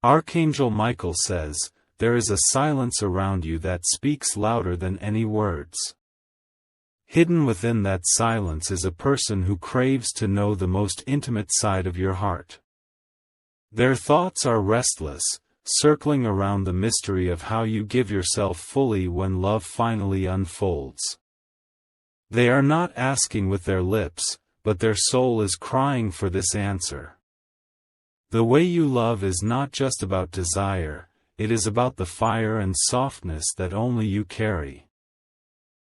Archangel Michael says, "There is a silence around you that speaks louder than any words." Hidden within that silence is a person who craves to know the most intimate side of your heart. Their thoughts are restless, circling around the mystery of how you give yourself fully when love finally unfolds. They are not asking with their lips, but their soul is crying for this answer. The way you love is not just about desire, it is about the fire and softness that only you carry.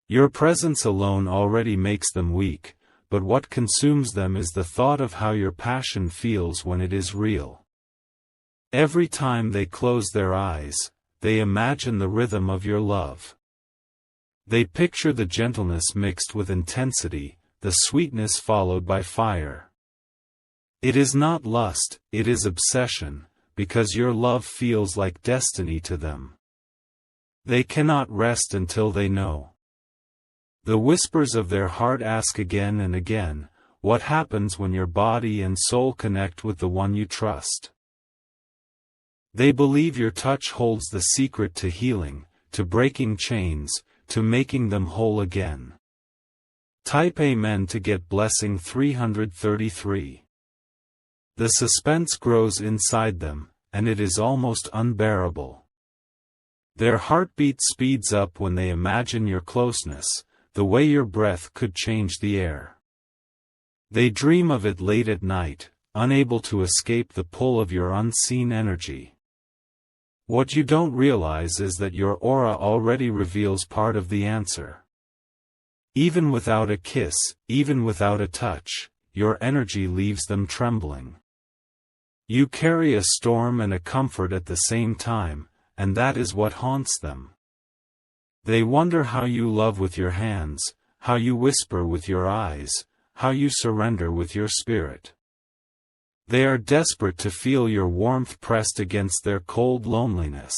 Your presence alone already makes them weak, but what consumes them is the thought of how your passion feels when it is real. Every time they close their eyes, they imagine the rhythm of your love. They picture the gentleness mixed with intensity, the sweetness followed by fire. It is not lust, it is obsession, because your love feels like destiny to them. They cannot rest until they know. The whispers of their heart ask again and again, what happens when your body and soul connect with the one you trust? They believe your touch holds the secret to healing, to breaking chains, to making them whole again. Type Amen to get blessing 333. The suspense grows inside them, and it is almost unbearable. Their heartbeat speeds up when they imagine your closeness, the way your breath could change the air. They dream of it late at night, unable to escape the pull of your unseen energy. What you don't realize is that your aura already reveals part of the answer. Even without a kiss, even without a touch, your energy leaves them trembling. You carry a storm and a comfort at the same time, and that is what haunts them. They wonder how you love with your hands, how you whisper with your eyes, how you surrender with your spirit. They are desperate to feel your warmth pressed against their cold loneliness.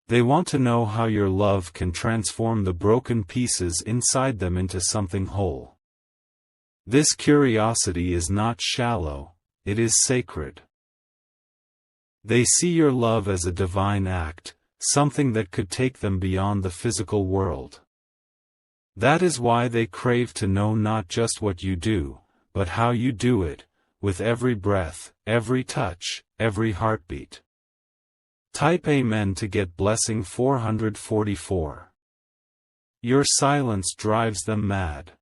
They want to know how your love can transform the broken pieces inside them into something whole. This curiosity is not shallow, it is sacred. They see your love as a divine act, something that could take them beyond the physical world. That is why they crave to know not just what you do, but how you do it, with every breath, every touch, every heartbeat. Type Amen to get blessing 444. Your silence drives them mad.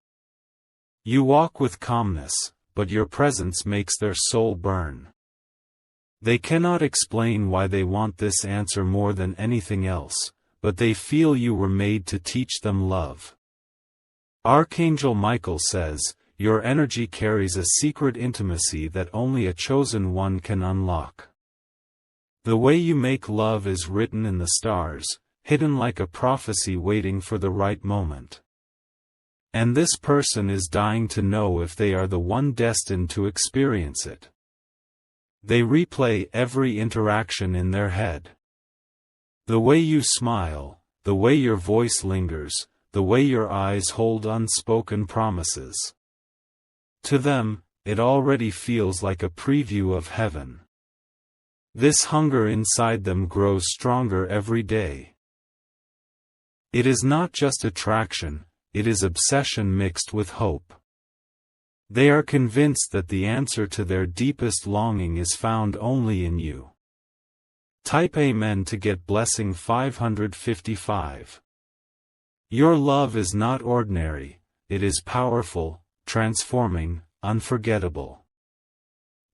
You walk with calmness, but your presence makes their soul burn. They cannot explain why they want this answer more than anything else, but they feel you were made to teach them love. Archangel Michael says, your energy carries a secret intimacy that only a chosen one can unlock. The way you make love is written in the stars, hidden like a prophecy waiting for the right moment. And this person is dying to know if they are the one destined to experience it. They replay every interaction in their head. The way you smile, the way your voice lingers, the way your eyes hold unspoken promises. To them, it already feels like a preview of heaven. This hunger inside them grows stronger every day. It is not just attraction, it is obsession mixed with hope. They are convinced that the answer to their deepest longing is found only in you. Type Amen to get blessing 555. Your love is not ordinary, it is powerful, transforming, unforgettable.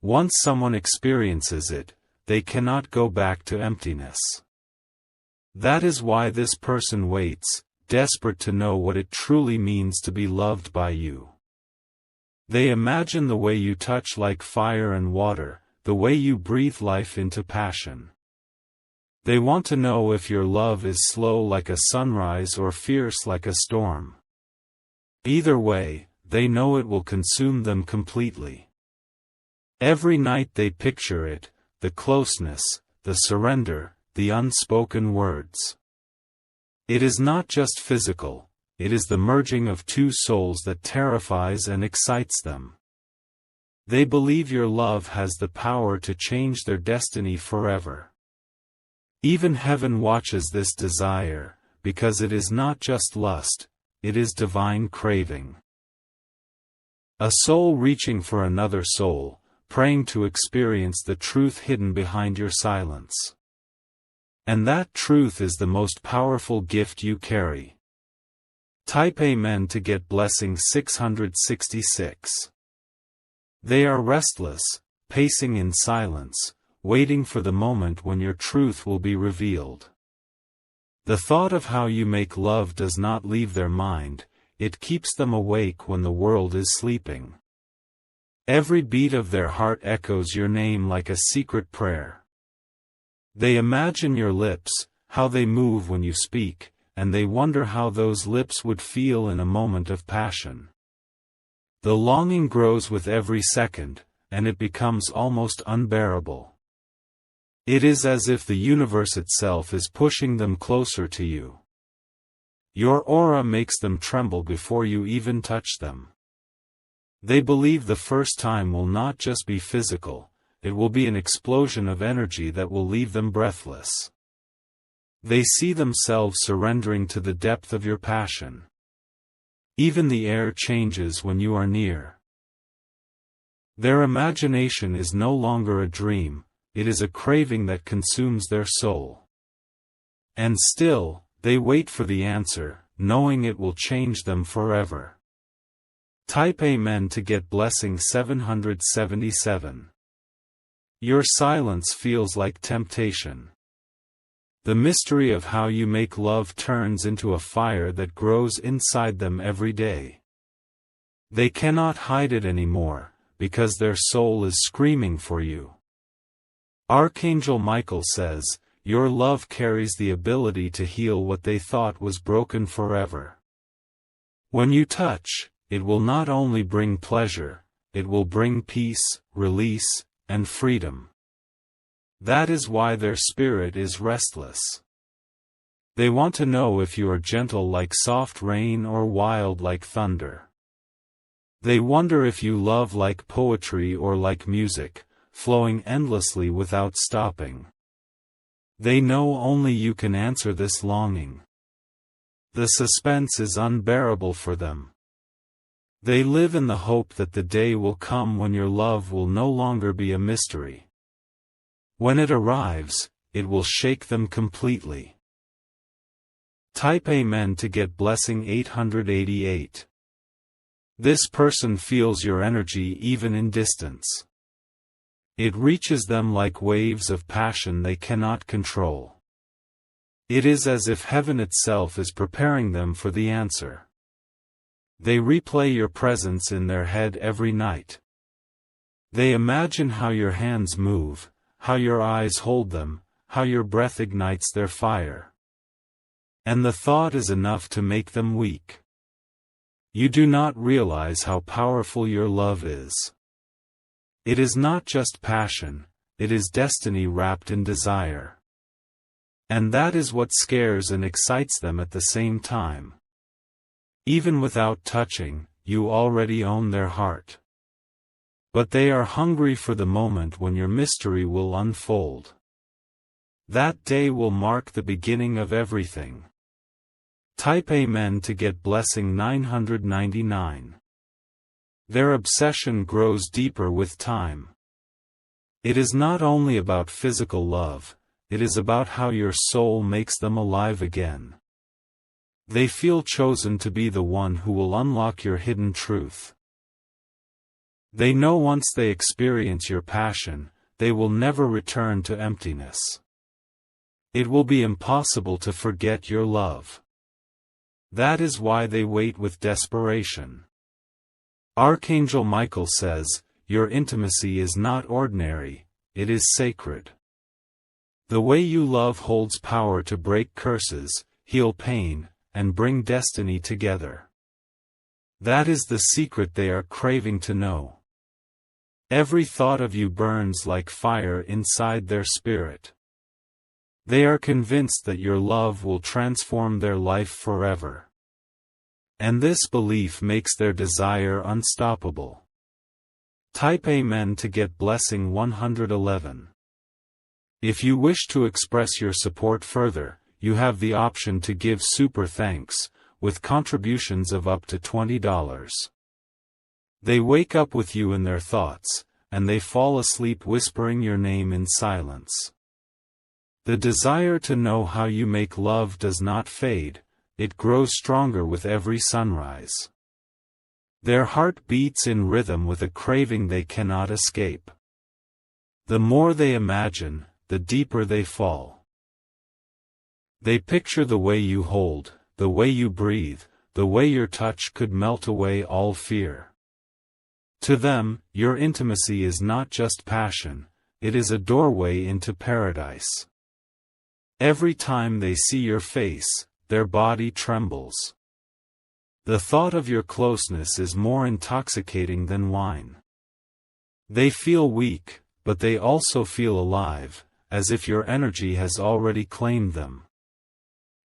Once someone experiences it, they cannot go back to emptiness. That is why this person waits, desperate to know what it truly means to be loved by you. They imagine the way you touch like fire and water, the way you breathe life into passion. They want to know if your love is slow like a sunrise or fierce like a storm. Either way, they know it will consume them completely. Every night they picture it, the closeness, the surrender, the unspoken words. It is not just physical, it is the merging of two souls that terrifies and excites them. They believe your love has the power to change their destiny forever. Even heaven watches this desire, because it is not just lust, it is divine craving. A soul reaching for another soul, praying to experience the truth hidden behind your silence. And that truth is the most powerful gift you carry. Type Amen to get blessing 666. They are restless, pacing in silence, waiting for the moment when your truth will be revealed. The thought of how you make love does not leave their mind, it keeps them awake when the world is sleeping. Every beat of their heart echoes your name like a secret prayer. They imagine your lips, how they move when you speak, and they wonder how those lips would feel in a moment of passion. The longing grows with every second, and it becomes almost unbearable. It is as if the universe itself is pushing them closer to you. Your aura makes them tremble before you even touch them. They believe the first time will not just be physical, it will be an explosion of energy that will leave them breathless. They see themselves surrendering to the depth of your passion. Even the air changes when you are near. Their imagination is no longer a dream, it is a craving that consumes their soul. And still, they wait for the answer, knowing it will change them forever. Type Amen to get blessing 777. Your silence feels like temptation. The mystery of how you make love turns into a fire that grows inside them every day. They cannot hide it anymore, because their soul is screaming for you. Archangel Michael says, your love carries the ability to heal what they thought was broken forever. When you touch, it will not only bring pleasure, it will bring peace, release, and freedom. That is why their spirit is restless. They want to know if you are gentle like soft rain or wild like thunder. They wonder if you love like poetry or like music, flowing endlessly without stopping. They know only you can answer this longing. The suspense is unbearable for them. They live in the hope that the day will come when your love will no longer be a mystery. When it arrives, it will shake them completely. Type Amen to get blessing 888. This person feels your energy even in distance. It reaches them like waves of passion they cannot control. It is as if heaven itself is preparing them for the answer. They replay your presence in their head every night. They imagine how your hands move, how your eyes hold them, how your breath ignites their fire. And the thought is enough to make them weak. You do not realize how powerful your love is. It is not just passion, it is destiny wrapped in desire. And that is what scares and excites them at the same time. Even without touching, you already own their heart. But they are hungry for the moment when your mystery will unfold. That day will mark the beginning of everything. Type Amen to get blessing 999. Their obsession grows deeper with time. It is not only about physical love, it is about how your soul makes them alive again. They feel chosen to be the one who will unlock your hidden truth. They know once they experience your passion, they will never return to emptiness. It will be impossible to forget your love. That is why they wait with desperation. Archangel Michael says, your intimacy is not ordinary, it is sacred. The way you love holds power to break curses, heal pain, and bring destiny together. That is the secret they are craving to know. Every thought of you burns like fire inside their spirit. They are convinced that your love will transform their life forever. And this belief makes their desire unstoppable. Type Amen to get blessing 111. If you wish to express your support further, you have the option to give super thanks, with contributions of up to $20. They wake up with you in their thoughts, and they fall asleep whispering your name in silence. The desire to know how you make love does not fade, it grows stronger with every sunrise. Their heart beats in rhythm with a craving they cannot escape. The more they imagine, the deeper they fall. They picture the way you hold, the way you breathe, the way your touch could melt away all fear. To them, your intimacy is not just passion, it is a doorway into paradise. Every time they see your face, their body trembles. The thought of your closeness is more intoxicating than wine. They feel weak, but they also feel alive, as if your energy has already claimed them.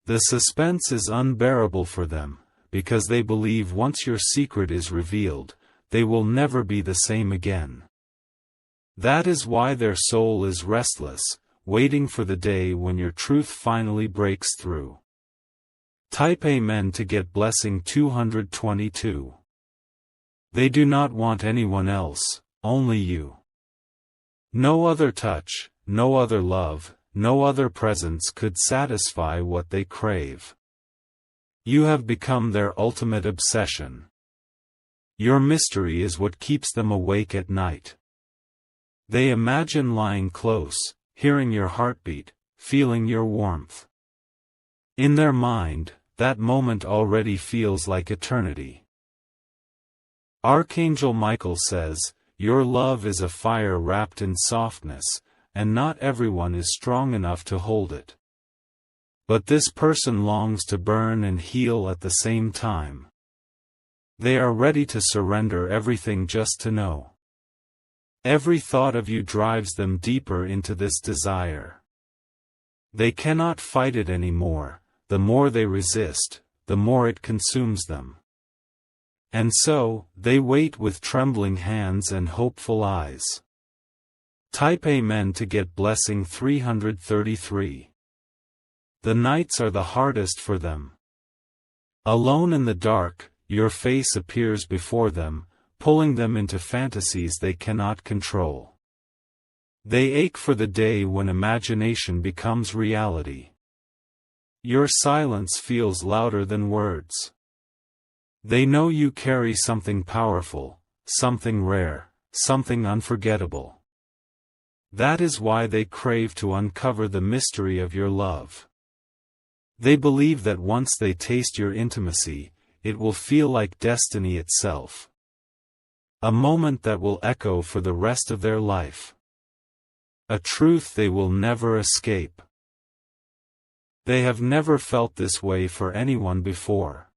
The suspense is unbearable for them, because they believe once your secret is revealed, they will never be the same again. That is why their soul is restless, waiting for the day when your truth finally breaks through. Type Amen to get blessing 222. They do not want anyone else, only you. No other touch, no other love, no other presence could satisfy what they crave. You have become their ultimate obsession. Your mystery is what keeps them awake at night. They imagine lying close, hearing your heartbeat, feeling your warmth. In their mind, that moment already feels like eternity. Archangel Michael says, "Your love is a fire wrapped in softness, and not everyone is strong enough to hold it. But this person longs to burn and heal at the same time. They are ready to surrender everything just to know. Every thought of you drives them deeper into this desire. They cannot fight it anymore, the more they resist, the more it consumes them. And so, they wait with trembling hands and hopeful eyes." Type Amen to get blessing 333. The nights are the hardest for them. Alone in the dark, your face appears before them, pulling them into fantasies they cannot control. They ache for the day when imagination becomes reality. Your silence feels louder than words. They know you carry something powerful, something rare, something unforgettable. That is why they crave to uncover the mystery of your love. They believe that once they taste your intimacy, it will feel like destiny itself. A moment that will echo for the rest of their life. A truth they will never escape. They have never felt this way for anyone before.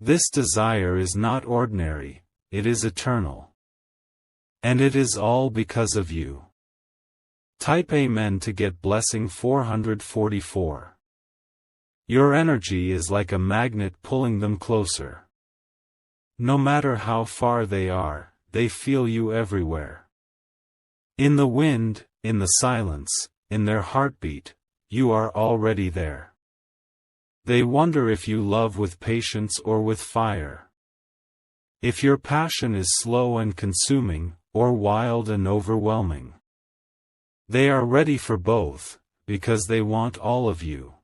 This desire is not ordinary, it is eternal. And it is all because of you. Type Amen to get blessing 444. Your energy is like a magnet pulling them closer. No matter how far they are, they feel you everywhere. In the wind, in the silence, in their heartbeat, you are already there. They wonder if you love with patience or with fire. If your passion is slow and consuming, or wild and overwhelming. They are ready for both, because they want all of you.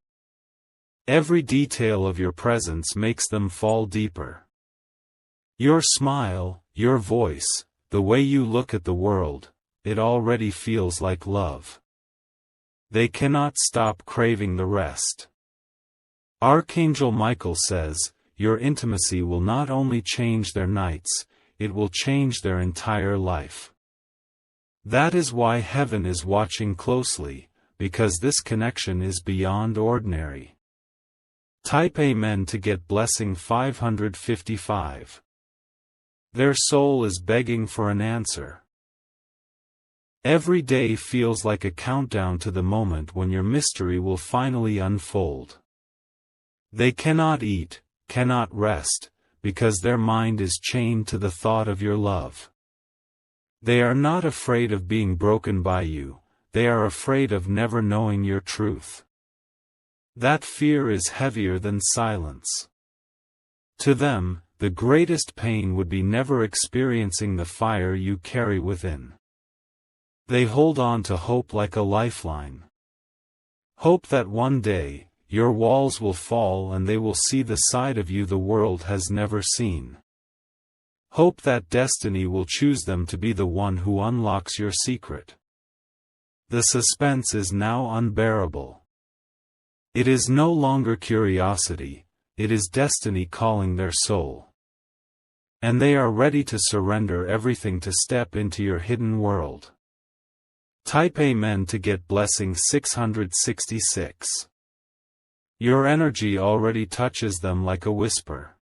Every detail of your presence makes them fall deeper. Your smile, your voice, the way you look at the world, it already feels like love. They cannot stop craving the rest. Archangel Michael says, your intimacy will not only change their nights, it will change their entire life. That is why heaven is watching closely, because this connection is beyond ordinary. Type Amen to get blessing 555. Their soul is begging for an answer. Every day feels like a countdown to the moment when your mystery will finally unfold. They cannot eat, cannot rest, because their mind is chained to the thought of your love. They are not afraid of being broken by you, they are afraid of never knowing your truth. That fear is heavier than silence. To them, the greatest pain would be never experiencing the fire you carry within. They hold on to hope like a lifeline. Hope that one day, your walls will fall and they will see the side of you the world has never seen. Hope that destiny will choose them to be the one who unlocks your secret. The suspense is now unbearable. It is no longer curiosity, it is destiny calling their soul. And they are ready to surrender everything to step into your hidden world. Type Amen to get blessing 666. Your energy already touches them like a whisper.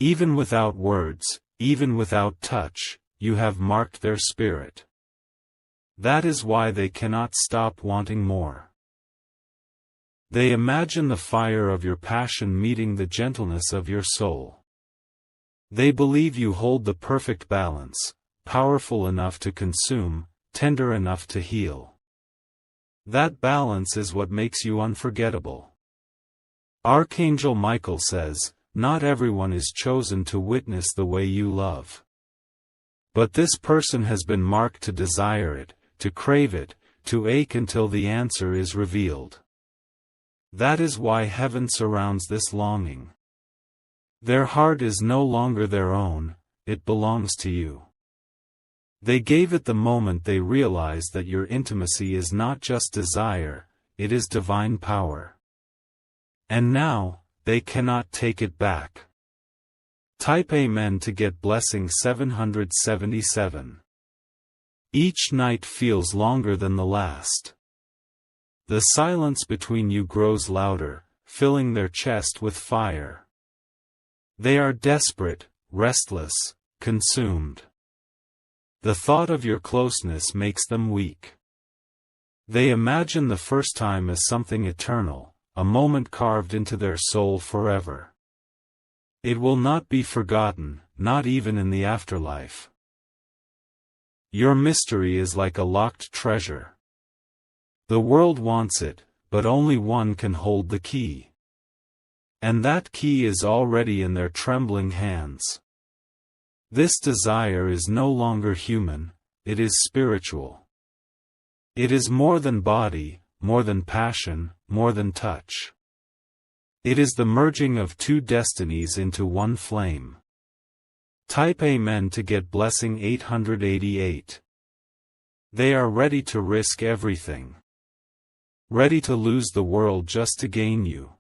Even without words, even without touch, you have marked their spirit. That is why they cannot stop wanting more. They imagine the fire of your passion meeting the gentleness of your soul. They believe you hold the perfect balance, powerful enough to consume, tender enough to heal. That balance is what makes you unforgettable. Archangel Michael says, "Not everyone is chosen to witness the way you love. But this person has been marked to desire it, to crave it, to ache until the answer is revealed." That is why heaven surrounds this longing. Their heart is no longer their own, it belongs to you. They gave it the moment they realized that your intimacy is not just desire, it is divine power. And now, they cannot take it back. Type Amen to get blessing 777. Each night feels longer than the last. The silence between you grows louder, filling their chest with fire. They are desperate, restless, consumed. The thought of your closeness makes them weak. They imagine the first time as something eternal, a moment carved into their soul forever. It will not be forgotten, not even in the afterlife. Your mystery is like a locked treasure. The world wants it, but only one can hold the key. And that key is already in their trembling hands. This desire is no longer human, it is spiritual. It is more than body, more than passion, more than touch. It is the merging of two destinies into one flame. Type Amen to get blessing 888. They are ready to risk everything. Ready to lose the world just to gain you.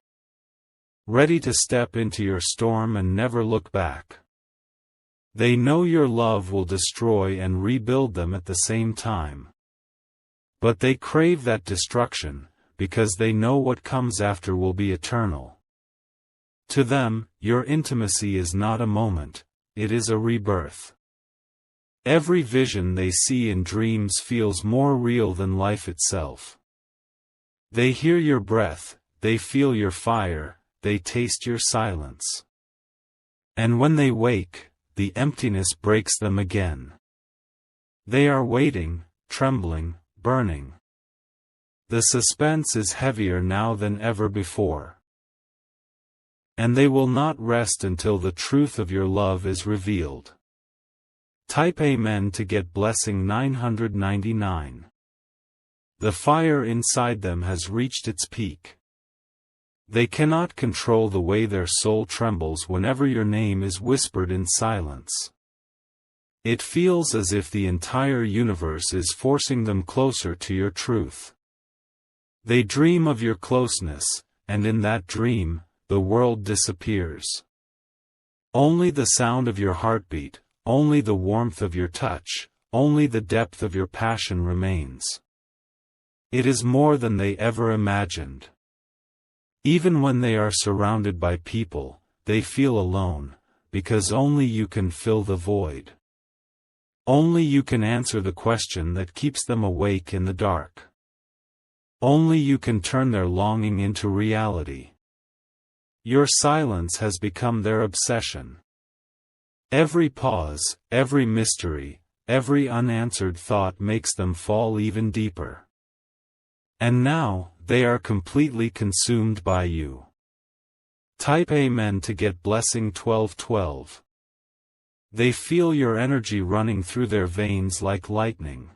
Ready to step into your storm and never look back. They know your love will destroy and rebuild them at the same time. But they crave that destruction, because they know what comes after will be eternal. To them, your intimacy is not a moment, it is a rebirth. Every vision they see in dreams feels more real than life itself. They hear your breath, they feel your fire, they taste your silence. And when they wake, the emptiness breaks them again. They are waiting, trembling, burning. The suspense is heavier now than ever before. And they will not rest until the truth of your love is revealed. Type Amen to get blessing 999. The fire inside them has reached its peak. They cannot control the way their soul trembles whenever your name is whispered in silence. It feels as if the entire universe is forcing them closer to your truth. They dream of your closeness, and in that dream, the world disappears. Only the sound of your heartbeat, only the warmth of your touch, only the depth of your passion remains. It is more than they ever imagined. Even when they are surrounded by people, they feel alone, because only you can fill the void. Only you can answer the question that keeps them awake in the dark. Only you can turn their longing into reality. Your silence has become their obsession. Every pause, every mystery, every unanswered thought makes them fall even deeper. And now, they are completely consumed by you. Type Amen to get blessing 1212. They feel your energy running through their veins like lightning.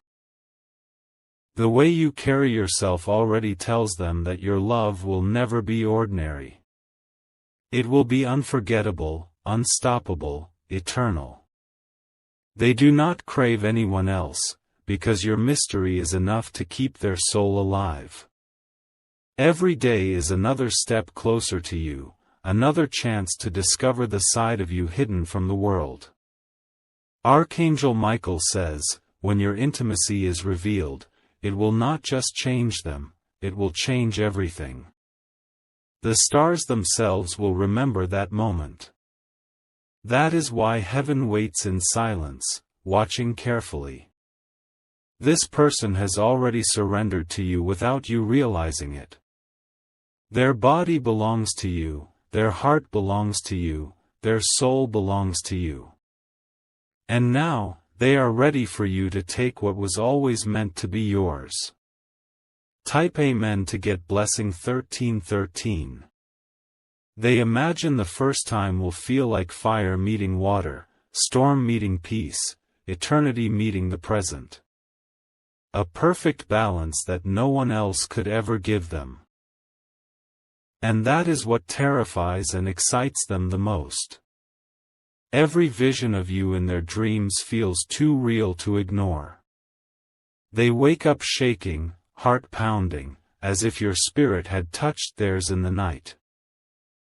The way you carry yourself already tells them that your love will never be ordinary. It will be unforgettable, unstoppable, eternal. They do not crave anyone else, because your mystery is enough to keep their soul alive. Every day is another step closer to you, another chance to discover the side of you hidden from the world. Archangel Michael says, when your intimacy is revealed, it will not just change them, it will change everything. The stars themselves will remember that moment. That is why heaven waits in silence, watching carefully. This person has already surrendered to you without you realizing it. Their body belongs to you, their heart belongs to you, their soul belongs to you. And now, they are ready for you to take what was always meant to be yours. Type Amen to get blessing 1313. They imagine the first time will feel like fire meeting water, storm meeting peace, eternity meeting the present. A perfect balance that no one else could ever give them. And that is what terrifies and excites them the most. Every vision of you in their dreams feels too real to ignore. They wake up shaking, heart pounding, as if your spirit had touched theirs in the night.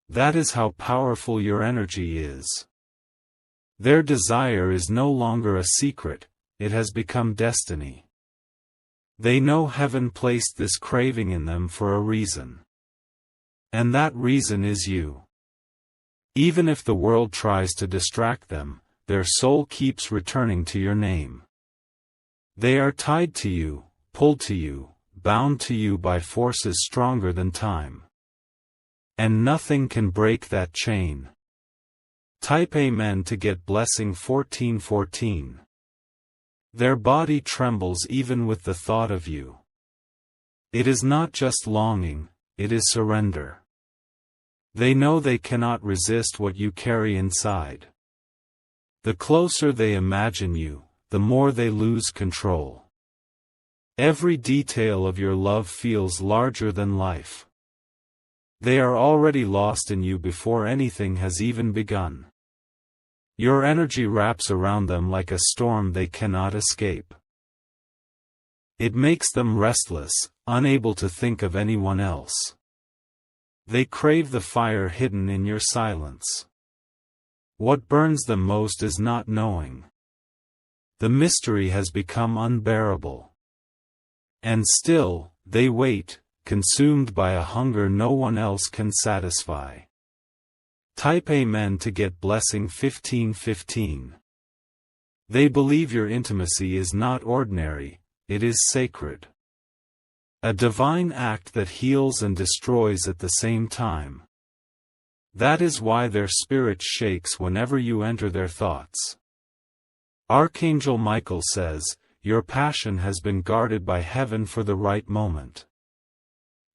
That is how powerful your energy is. Their desire is no longer a secret, it has become destiny. They know heaven placed this craving in them for a reason. And that reason is you. Even if the world tries to distract them, their soul keeps returning to your name. They are tied to you, pulled to you, bound to you by forces stronger than time. And nothing can break that chain. Type Amen to get blessing 1414. Their body trembles even with the thought of you. It is not just longing, it is surrender. They know they cannot resist what you carry inside. The closer they imagine you, the more they lose control. Every detail of your love feels larger than life. They are already lost in you before anything has even begun. Your energy wraps around them like a storm they cannot escape. It makes them restless, unable to think of anyone else. They crave the fire hidden in your silence. What burns them most is not knowing. The mystery has become unbearable. And still, they wait, consumed by a hunger no one else can satisfy. Type Amen to get blessing 1515. They believe your intimacy is not ordinary, it is sacred. A divine act that heals and destroys at the same time. That is why their spirit shakes whenever you enter their thoughts. Archangel Michael says, your passion has been guarded by heaven for the right moment.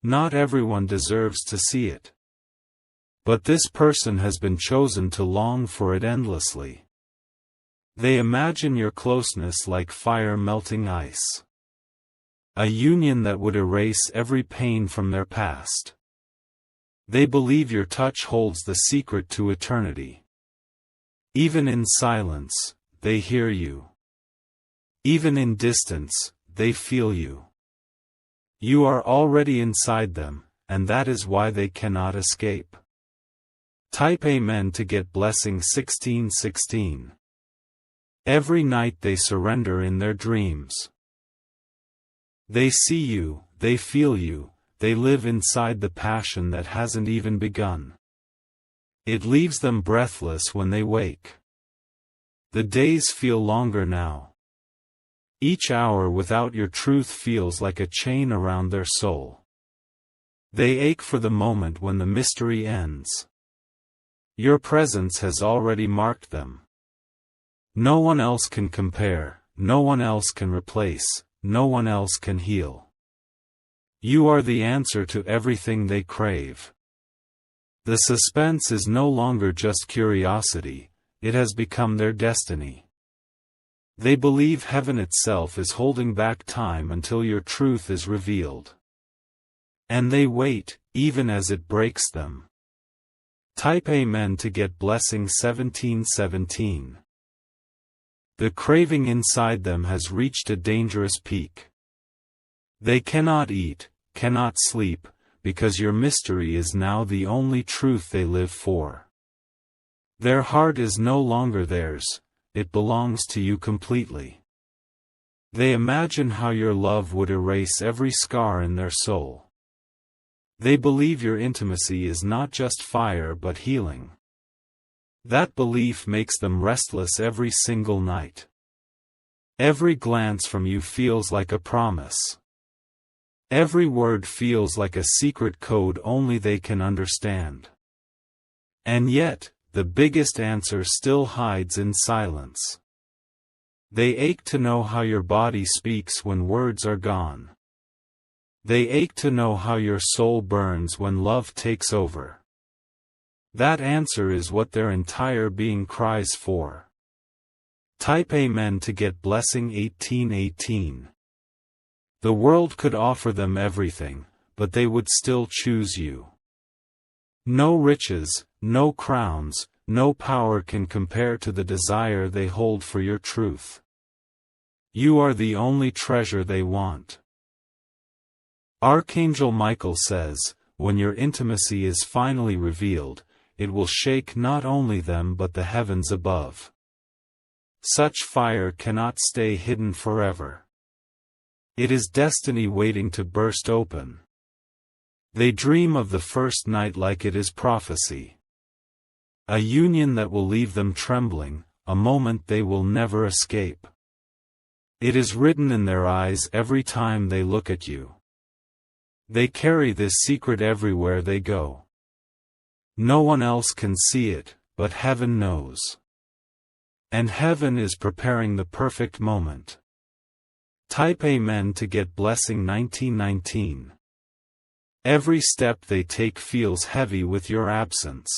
Not everyone deserves to see it. But this person has been chosen to long for it endlessly. They imagine your closeness like fire melting ice. A union that would erase every pain from their past. They believe your touch holds the secret to eternity. Even in silence, they hear you. Even in distance, they feel you. You are already inside them, and that is why they cannot escape. Type Amen to get blessing 1616. Every night they surrender in their dreams. They see you, they feel you, they live inside the passion that hasn't even begun. It leaves them breathless when they wake. The days feel longer now. Each hour without your truth feels like a chain around their soul. They ache for the moment when the mystery ends. Your presence has already marked them. No one else can compare, no one else can replace, no one else can heal. You are the answer to everything they crave. The suspense is no longer just curiosity, it has become their destiny. They believe heaven itself is holding back time until your truth is revealed. And they wait, even as it breaks them. Type Amen to get blessing 1717. The craving inside them has reached a dangerous peak. They cannot eat, cannot sleep, because your mystery is now the only truth they live for. Their heart is no longer theirs, it belongs to you completely. They imagine how your love would erase every scar in their soul. They believe your intimacy is not just fire but healing. That belief makes them restless every single night. Every glance from you feels like a promise. Every word feels like a secret code only they can understand. And yet, the biggest answer still hides in silence. They ache to know how your body speaks when words are gone. They ache to know how your soul burns when love takes over. That answer is what their entire being cries for. Type Amen to get blessing 1818. The world could offer them everything, but they would still choose you. No riches, no crowns, no power can compare to the desire they hold for your truth. You are the only treasure they want. Archangel Michael says, when your intimacy is finally revealed, it will shake not only them but the heavens above. Such fire cannot stay hidden forever. It is destiny waiting to burst open. They dream of the first night like it is prophecy. A union that will leave them trembling, a moment they will never escape. It is written in their eyes every time they look at you. They carry this secret everywhere they go. No one else can see it, but heaven knows. And heaven is preparing the perfect moment. Type Amen to get blessing 1919. Every step they take feels heavy with your absence.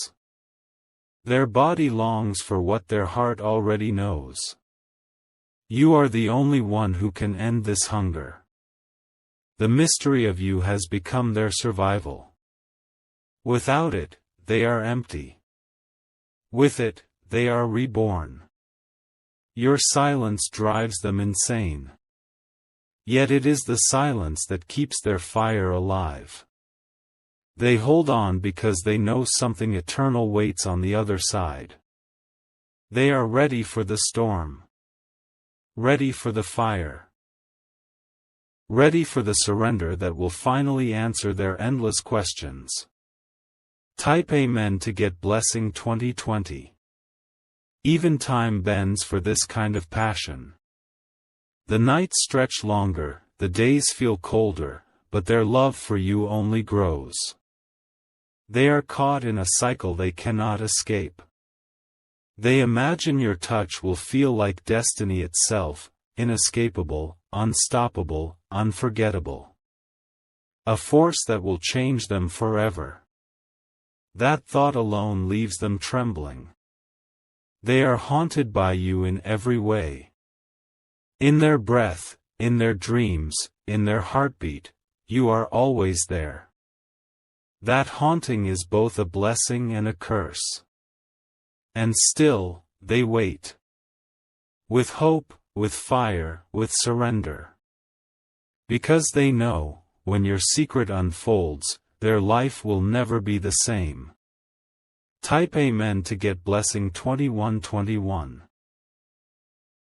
Their body longs for what their heart already knows. You are the only one who can end this hunger. The mystery of you has become their survival. Without it, they are empty. With it, they are reborn. Your silence drives them insane. Yet it is the silence that keeps their fire alive. They hold on because they know something eternal waits on the other side. They are ready for the storm. Ready for the fire. Ready for the surrender that will finally answer their endless questions. Type Amen to get blessing 2020. Even time bends for this kind of passion. The nights stretch longer, the days feel colder, but their love for you only grows. They are caught in a cycle they cannot escape. They imagine your touch will feel like destiny itself, inescapable, unstoppable, unforgettable. A force that will change them forever. That thought alone leaves them trembling. They are haunted by you in every way. In their breath, in their dreams, in their heartbeat, you are always there. That haunting is both a blessing and a curse. And still, they wait. With hope, with fire, with surrender. Because they know, when your secret unfolds, their life will never be the same. Type Amen to get blessing 2121.